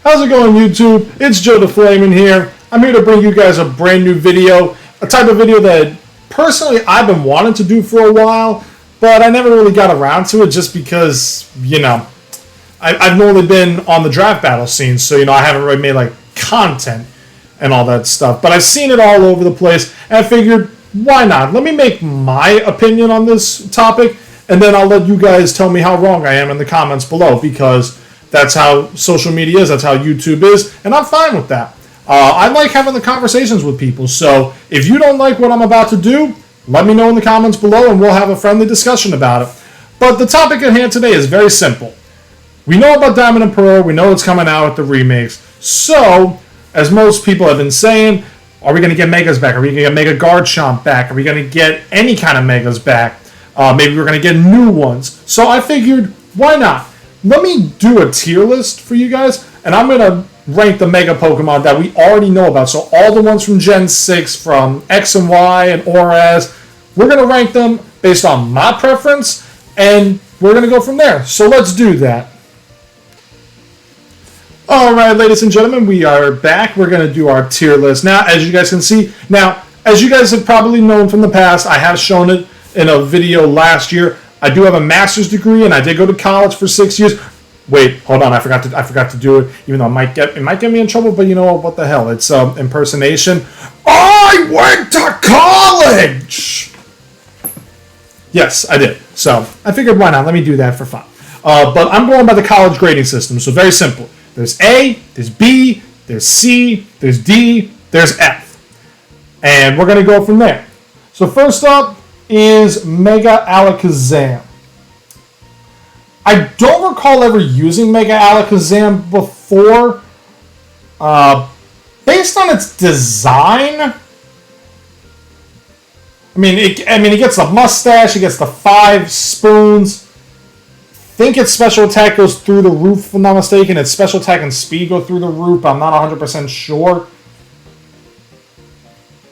How's it going, YouTube? It's JoedaFlamin here. I'm here to bring you guys a brand new video, a type of video that personally I've been wanting to do for a while, but I never really got around to it just because, you know, I've normally been on the draft battle scene, so, you know, I haven't really made, like, content and all that stuff. But I've seen it all over the place, and I figured, why not? Let me make my opinion on this topic, and then I'll let you guys tell me how wrong I am in the comments below, because that's how social media is, that's how YouTube is, and I'm fine with that. I like having the conversations with people, so if you don't like what I'm about to do, let me know in the comments below, and we'll have a friendly discussion about it. But the topic at hand today is very simple. We know about Diamond and Pearl, we know it's coming out with the remakes, so, as most people have been saying, are we going to get Megas back? Are we going to get Mega Garchomp back? Are we going to get any kind of Megas back? Maybe we're going to get new ones. So I figured, why not? Let me do a tier list for you guys, and I'm going to rank the Mega Pokemon that we already know about. So all the ones from Gen 6, from X and Y and Auras, we're going to rank them based on my preference, and we're going to go from there. So let's do that. Alright, ladies and gentlemen, we are back. We're going to do our tier list. Now, as you guys can see, as you guys have probably known from the past, I have shown it in a video last year. I do have a master's degree, and I did go to college for 6 years. Wait, hold on, I forgot to do it, even though it might get me in trouble, but you know what the hell, it's impersonation. I went to college! Yes, I did. So, I figured, why not? Let me do that for fun. But I'm going by the college grading system, so very simple. There's A, there's B, there's C, there's D, there's F. And we're going to go from there. So first up is Mega Alakazam. I don't recall ever using Mega Alakazam before. Based on its design, I mean, it gets the mustache, it gets the 5 spoons. I think its special attack goes through the roof, if I'm not mistaken. Its special attack and speed go through the roof. I'm not 100% sure.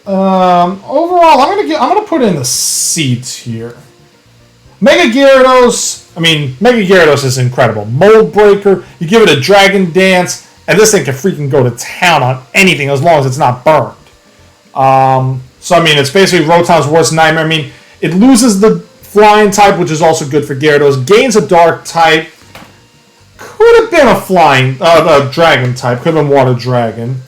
Overall, I'm gonna put it in the C tier. Mega Gyrodos. I mean, Mega Gyrodos is incredible. Mold Breaker. You give it a Dragon Dance, and this thing can freaking go to town on anything as long as it's not burned. So I mean, it's basically Rotom's worst nightmare. I mean, it loses the Flying type, which is also good for Gyarados. Gains a Dark type. Could have been a Flying, a Dragon type. Could have been Water Dragon.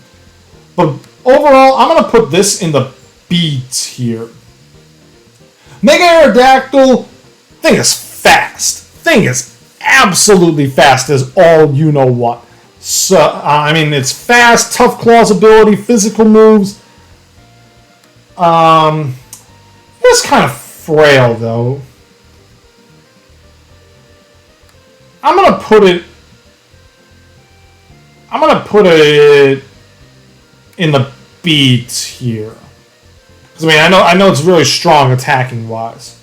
But overall, I'm going to put this in the B tier. Mega Aerodactyl. Thing is fast. Thing is absolutely fast as all you know what. So, I mean, it's fast, tough claws ability, physical moves. It's kind of frail, though. I'm gonna put it in the B tier. Because I mean, I know it's really strong attacking wise.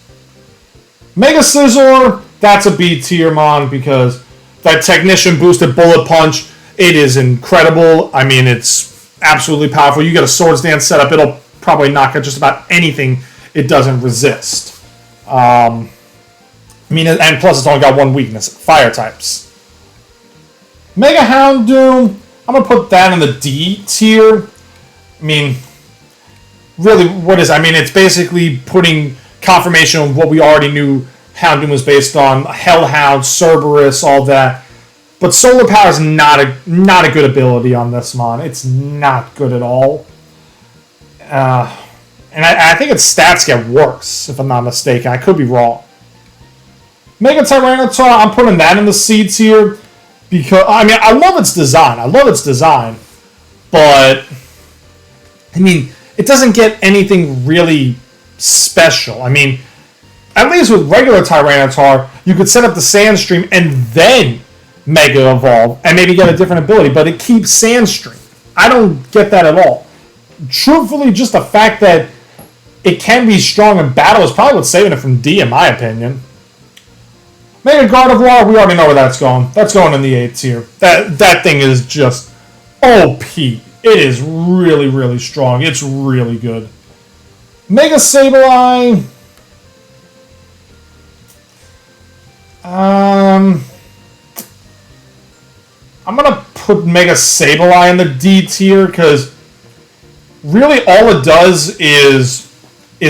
Mega Scizor, that's a B tier mon because that Technician boosted Bullet Punch, it is incredible. I mean, it's absolutely powerful. You get a Swords Dance setup, it'll probably knock out just about anything it doesn't resist. I mean, and plus it's only got one weakness, fire types. Mega Houndoom, I'm going to put that in the D tier. I mean, really, what is it? I mean, it's basically putting confirmation of what we already knew Houndoom was based on. Hellhound, Cerberus, all that. But Solar Power is not a good ability on this mon. It's not good at all. And I think its stats get worse, if I'm not mistaken. I could be wrong. Mega Tyrannosaur, I'm putting that in the C tier. Because, I mean, I love its design. But, I mean, it doesn't get anything really special. I mean, at least with regular Tyrannosaur, you could set up the Sandstream and then Mega Evolve and maybe get a different ability. But it keeps Sandstream. I don't get that at all. Truthfully, just the fact that it can be strong in battle is probably what's saving it from D, in my opinion. Mega Gardevoir, we already know where that's going. That's going in the A tier. That thing is just OP. It is really, really strong. It's really good. Mega Sable Eye. I'm going to put Mega Sable Eye in the D tier because really all it does is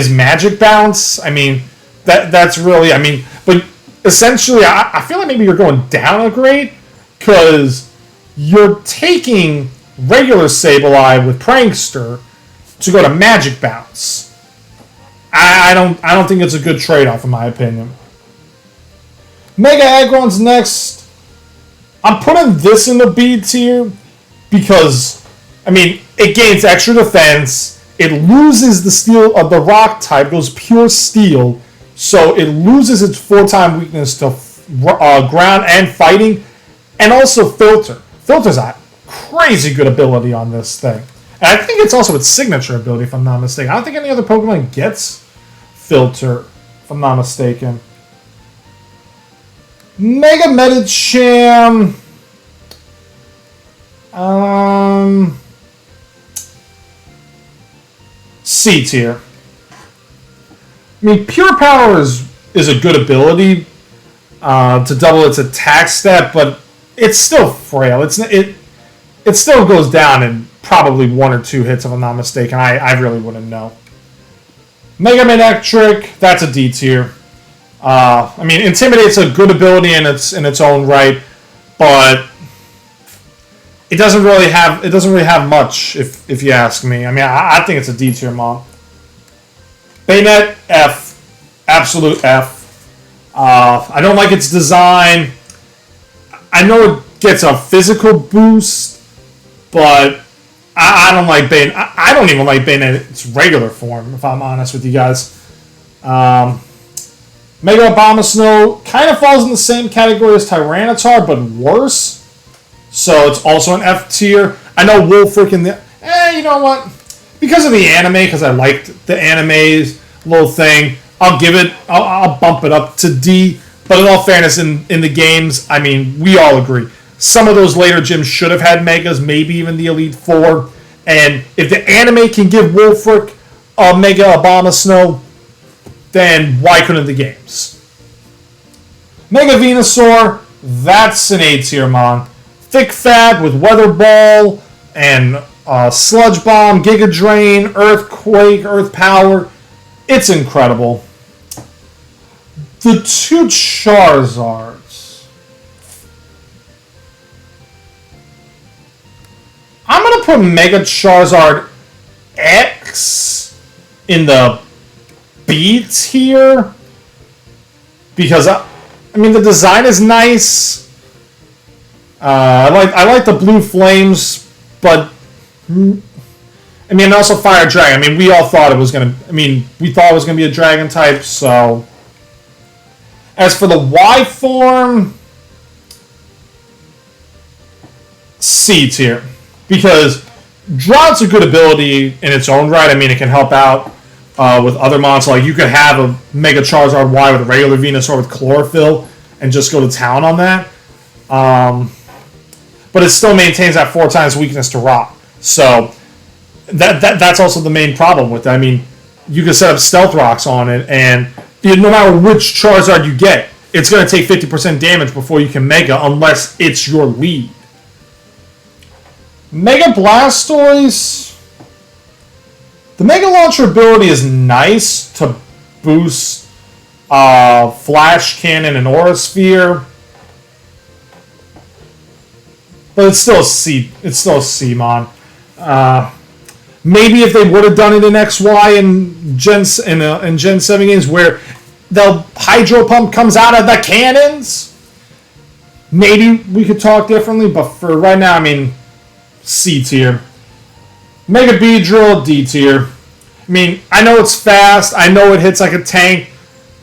Magic Bounce. I mean, that's really, I mean, but essentially, I feel like maybe you're going down a grade because you're taking regular Sable Eye with Prankster to go to Magic Bounce. I don't think it's a good trade-off in my opinion. Mega Aggron's next. I'm putting this in the B tier because, I mean, it gains extra defense. It loses the steel of the rock type, goes pure steel, so it loses its 4-time weakness to ground and fighting, and also filter. Filter's a crazy good ability on this thing. And I think it's also its signature ability, if I'm not mistaken. I don't think any other Pokemon gets filter, if I'm not mistaken. Mega Medicham. C tier. I mean, Pure Power is a good ability to double its attack stat, but it's still frail. It still goes down in probably 1 or 2 hits, if I'm not mistaken. I really wouldn't know. Mega Manectric, that's a D tier. I mean, Intimidate's a good ability in its own right, but it doesn't really have much, if you ask me. I mean, I think it's a D tier mod. BANETTE, F, absolute F. I don't like its design. I know it gets a physical boost, but I don't like BANETTE. I don't even like BANETTE its regular form, if I'm honest with you guys. Mega Abomasnow kind of falls in the same category as Tyranitar, but worse. So it's also an F tier. I know Wolfric in the... you know what? Because of the anime, because I liked the anime's little thing, I'll bump it up to D. But in all fairness, in the games, I mean, we all agree. Some of those later gyms should have had Megas, maybe even the Elite Four. And if the anime can give Wolfric a Mega Abomasnow, then why couldn't the games? Mega Venusaur, that's an A tier mon. Thick Fat with Weather Ball and Sludge Bomb, Giga Drain, Earthquake, Earth Power. It's incredible. The 2 Charizards. I'm going to put Mega Charizard X in the B tier because, I mean, the design is nice. I like the blue flames, but I mean, also Fire Dragon. I mean, we all thought it was gonna. I mean, we thought it was gonna be a dragon type. So, as for the Y form, C tier because Drought's a good ability in its own right. I mean, it can help out with other monsters. Like you could have a Mega Charizard Y with a regular Venusaur with Chlorophyll and just go to town on that. But it still maintains that 4 times weakness to rock. So that's also the main problem with it. I mean, you can set up stealth rocks on it, and no matter which Charizard you get, it's going to take 50% damage before you can Mega, unless it's your lead. Mega Blastoise. The Mega Launcher ability is nice to boost Flash Cannon and Aura Sphere. But it's still a C. It's still a C, mon. Maybe if they would have done it in XY in Gen 7 games where the Hydro Pump comes out of the cannons, maybe we could talk differently. But for right now, I mean, C tier. Mega Beedrill, D tier. I mean, I know it's fast. I know it hits like a tank.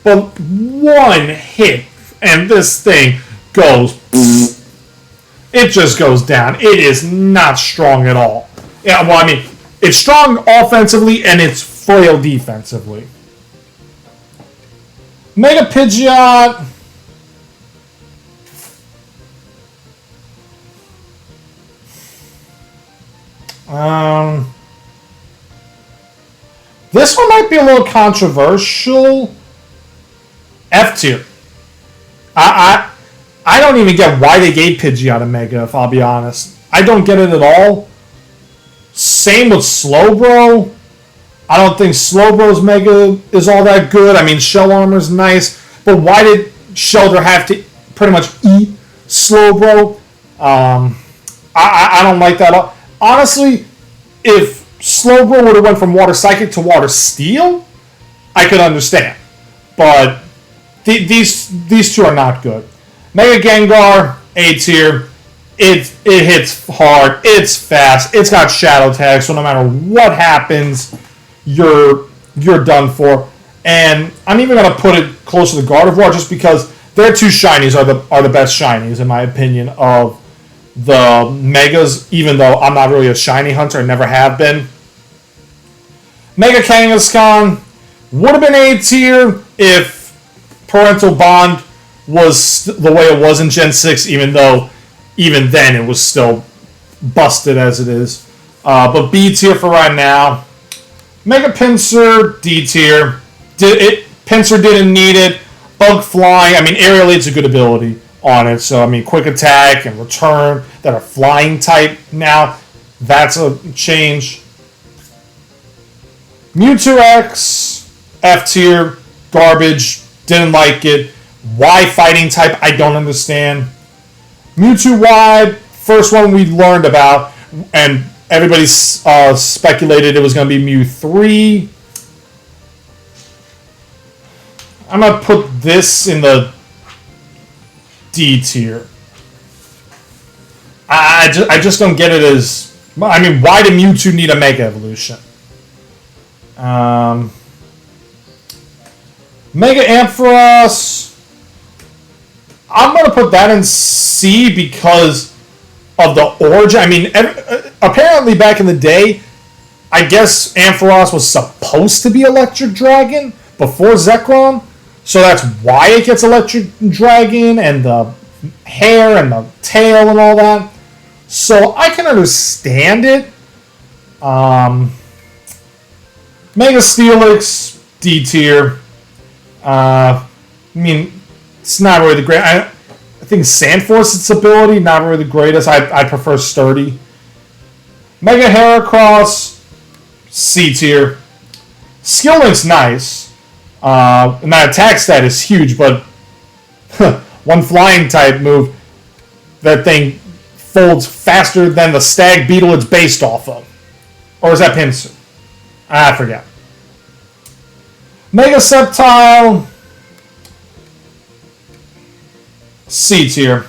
But one hit, and this thing goes... It just goes down. It is not strong at all. Yeah, well, I mean, it's strong offensively and it's frail defensively. Mega Pidgeot. This one might be a little controversial. F tier. I don't even get why they gave Pidgeot a Mega, if I'll be honest. I don't get it at all. Same with Slowbro. I don't think Slowbro's Mega is all that good. I mean, Shell Armor's nice, but why did Shelter have to pretty much eat Slowbro? I don't like that. Honestly, if Slowbro would have went from Water Psychic to Water Steel, I could understand. But these two are not good. Mega Gengar, A tier. It hits hard. It's fast. It's got Shadow Tag, so no matter what happens, you're done for. And I'm even gonna put it close to the Gardevoir just because their two shinies are the best shinies in my opinion of the Megas. Even though I'm not really a shiny hunter, I never have been. Mega Kangaskhan would have been A tier if Parental Bond was the way it was in Gen 6, even though even then it was still busted as it is. But B tier for right now. Mega Pincer, D tier. Pincer didn't need it. Bug Flying, I mean, Aerial Aid's a good ability on it. So, I mean, Quick Attack and Return that are Flying type now. That's a change. Mewtwo X, F tier, garbage, didn't like it. Why Fighting type, I don't understand. Mewtwo Y, first one we learned about, and everybody speculated it was going to be Mew 3. I'm going to put this in the D tier. I just don't get it as... I mean, why did Mewtwo need a Mega Evolution? Mega Ampharos. I'm going to put that in C because of the origin. I mean, apparently back in the day, I guess Ampharos was supposed to be Electric Dragon before Zekrom. So that's why it gets Electric Dragon and the hair and the tail and all that. So I can understand it. Mega Steelix, D tier. I mean, it's not really the great. I think Sandforce, its ability, not really the greatest. I prefer Sturdy. Mega Heracross, C tier. Skill Link's nice. And that attack stat is huge, but one flying type move, that thing folds faster than the Stag Beetle it's based off of. Or is that Pincer? I forget. Mega Sceptile, C tier.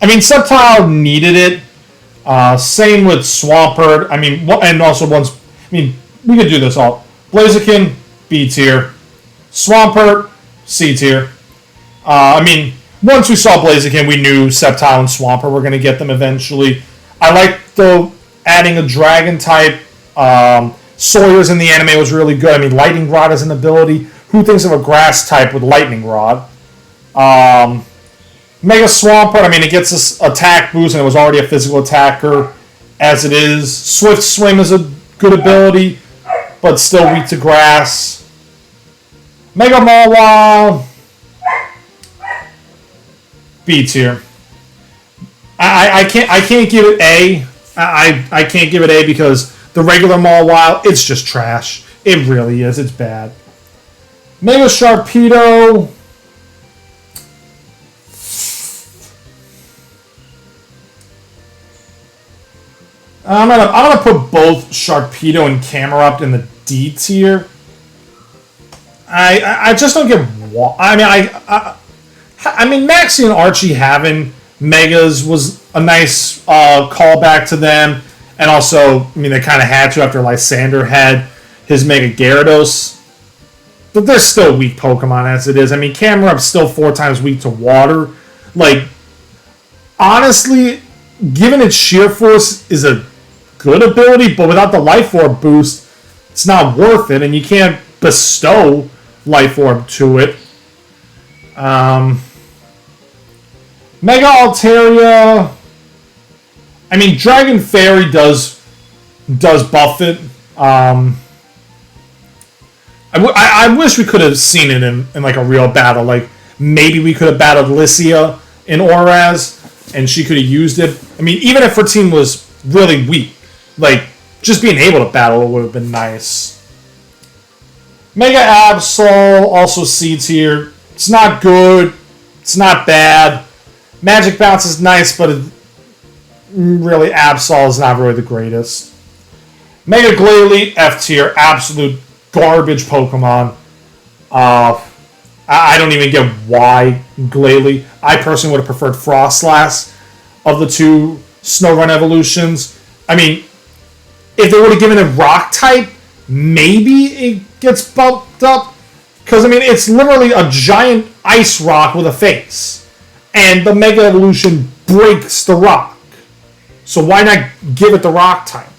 I mean, Sceptile needed it. Same with Swampert. I mean, and also once. I mean, we could do this all. Blaziken, B tier. Swampert, C tier. I mean, once we saw Blaziken, we knew Sceptile and Swampert were going to get them eventually. I like though adding a Dragon type. Sawyer's in the anime was really good. I mean, Lightning Rod is an ability. Who thinks of a Grass type with Lightning Rod? Mega Swampert, I mean, it gets this attack boost, and it was already a physical attacker as it is. Swift Swim is a good ability, but still weak to grass. Mega Malwa, B tier. I can't give it A. I can't give it A because the regular Malwa, it's just trash. It really is. It's bad. Mega Sharpedo. I'm gonna put both Sharpedo and Camerupt in the D tier. I just don't get why. I mean Maxie and Archie having Megas was a nice callback to them, and also I mean they kind of had to after Lysander had his Mega Gyarados, but they're still weak Pokemon as it is. I mean Camerupt's still 4 times weak to water. Like honestly, given its Sheer Force is a good ability, but without the Life Orb boost, it's not worth it, and you can't bestow Life Orb to it. Mega Altaria. I mean, Dragon Fairy does buff it. I wish we could have seen it in like a real battle. Like maybe we could have battled Lycia in Oraz, and she could have used it. I mean, even if her team was really weak, like, just being able to battle would have been nice. Mega Absol, also C tier. It's not good. It's not bad. Magic Bounce is nice, but really Absol is not really the greatest. Mega Glalie, F tier. Absolute garbage Pokemon. I don't even get why Glalie. I personally would have preferred Frostlass of the two Snorunt evolutions. I mean, if they would have given it Rock type, maybe it gets bumped up. Because, I mean, it's literally a giant ice rock with a face. And the Mega Evolution breaks the rock. So why not give it the Rock type?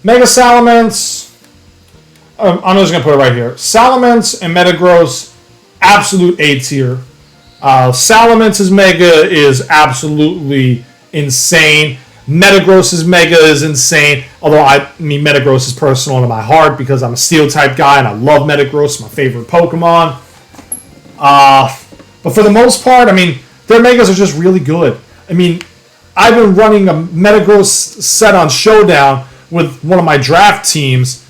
Mega Salamence. I'm just going to put it right here. Salamence and Metagross, absolute A tier. Salamence's Mega is absolutely insane. Metagross's Mega is insane. Although, Metagross is personal to my heart because I'm a Steel-type guy and I love Metagross, my favorite Pokemon. But for the most part, I mean, their Megas are just really good. I mean, I've been running a Metagross set on Showdown with one of my draft teams,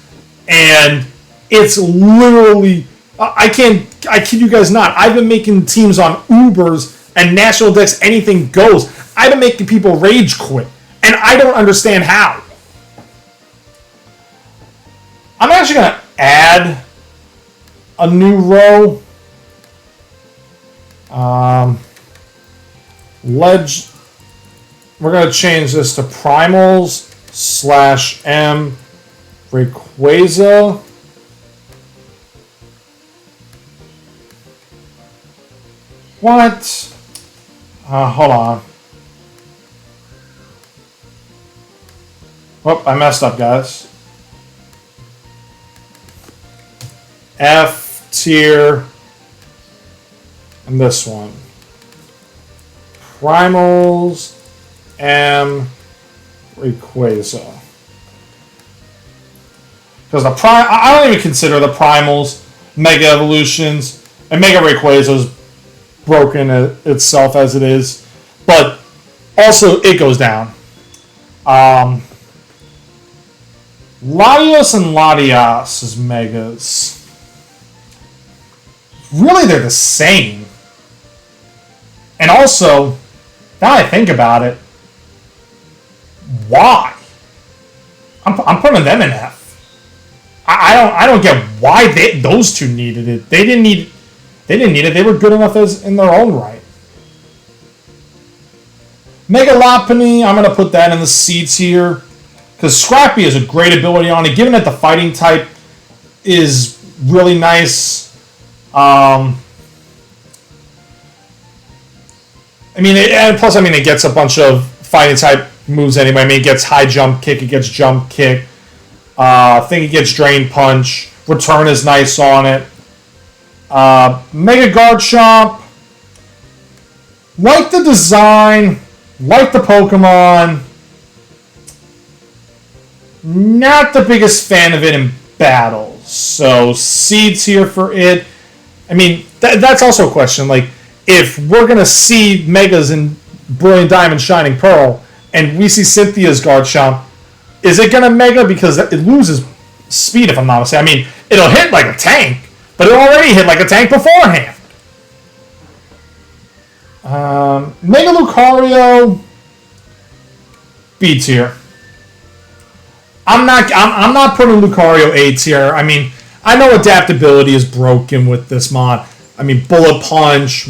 and it's literally, I kid you guys not, I've been making teams on Ubers and National Dex anything goes. I've been making people rage quit, and I don't understand how. I'm actually going to add a new row. We're going to change this to Primals /M Rayquaza. What? Hold on. Oh, I messed up, guys. F tier. And this one. Primals M Rayquaza. Because I don't even consider the Primals Mega Evolutions, and Mega Rayquaza is broken itself as it is, but also it goes down. Latios and Latias' Megas. Really, they're the same. And also, now I think about it, why? I'm putting them in F. I don't get why those two needed it. They didn't need it. They were good enough in their own right. Megalopany, I'm going to put that in the C tier. Because Scrappy has a great ability on it. Given that the fighting type is really nice. And plus, it gets a bunch of fighting type moves anyway. It gets high jump kick, it gets jump kick. I think it gets drain punch. Return is nice on it. Mega Garchomp. Like the design. Like the Pokemon. Not the biggest fan of it in battles. So C tier for it. That's also a question. Like, if we're going to see Megas in Brilliant Diamond, Shining Pearl, and we see Cynthia's Garchomp, is it going to Mega? Because it loses speed, if I'm not mistaken. It'll hit like a tank, but it already hit like a tank beforehand. Mega Lucario, B tier. I'm not putting Lucario A tier. I know adaptability is broken with this mod. Bullet Punch,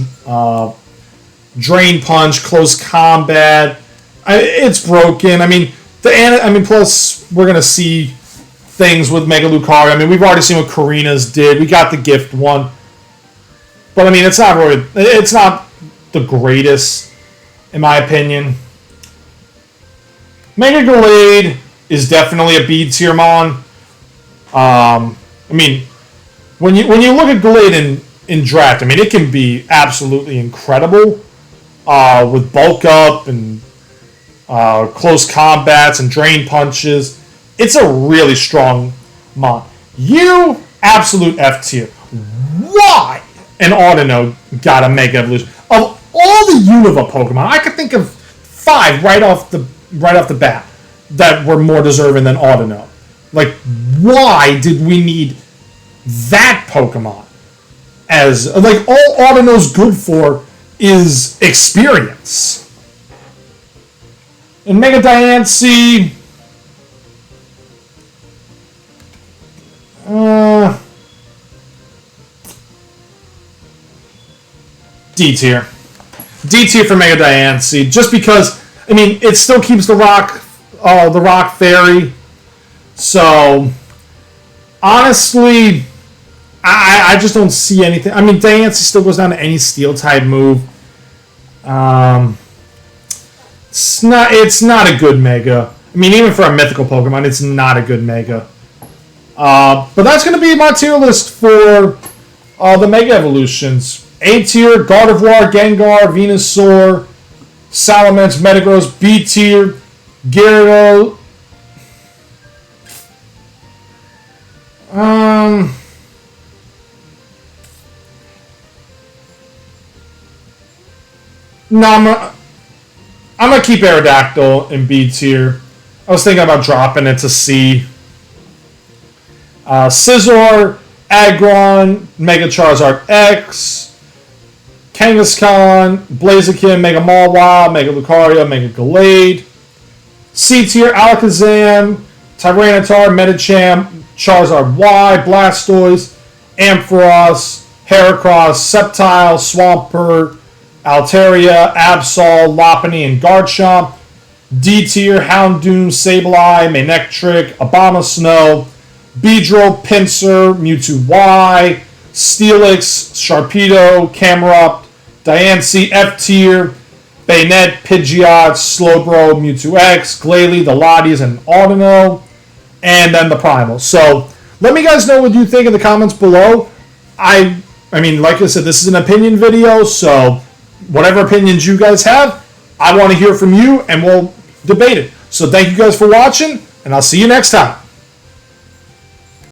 Drain Punch, Close Combat. It's broken. Plus we're gonna see things with Mega Lucario. We've already seen what Karina's did. We got the gift one, but it's not really. It's not the greatest, in my opinion. Mega Glade is definitely a B tier mon. When you look at Glade in draft, it can be absolutely incredible with bulk up and close combats and drain punches. It's a really strong mon. You absolute F tier. Why an Audino got a Mega Evolution? Of all the Unova Pokemon, I could think of 5 right off the bat that were more deserving than Audino. Like, why did we need that Pokemon? As like, all Audino's good for is experience. And Mega Diance, D tier. D tier for Mega Diance, just because, I mean, it still keeps the Rock Fairy. So, honestly, I just don't see anything. I mean, Diance still goes down to any Steel type move. It's not a good Mega. I mean, even for a mythical Pokemon, it's not a good Mega. But that's going to be my tier list for the Mega Evolutions. A tier, Gardevoir, Gengar, Venusaur, Salamence, Metagross. B tier, Gyarados. No, I'm going to keep Aerodactyl in B tier. I was thinking about dropping it to C. Scizor, Aggron, Mega Charizard X, Kangaskhan, Blaziken, Mega Malwa, Mega Lucario, Mega Gallade. C tier, Alakazam, Tyranitar, Medicham, Charizard Y, Blastoise, Ampharos, Heracross, Sceptile, Swampert, Altaria, Absol, Lopunny, and Garchomp. D tier, Houndoom, Sable Eye, Manectric, Abomasnow, Beedrill, Pincer, Mewtwo Y, Steelix, Sharpedo, Camerupt, Diance. F tier, BANETTE, Pidgeot, Slowbro, Mewtwo X, Glalie, the Lotties, and Audino, and then the Primal. So, let me guys know what you think in the comments below. I mean, like I said, this is an opinion video, so whatever opinions you guys have, I want to hear from you, and we'll debate it. So thank you guys for watching, and I'll see you next time.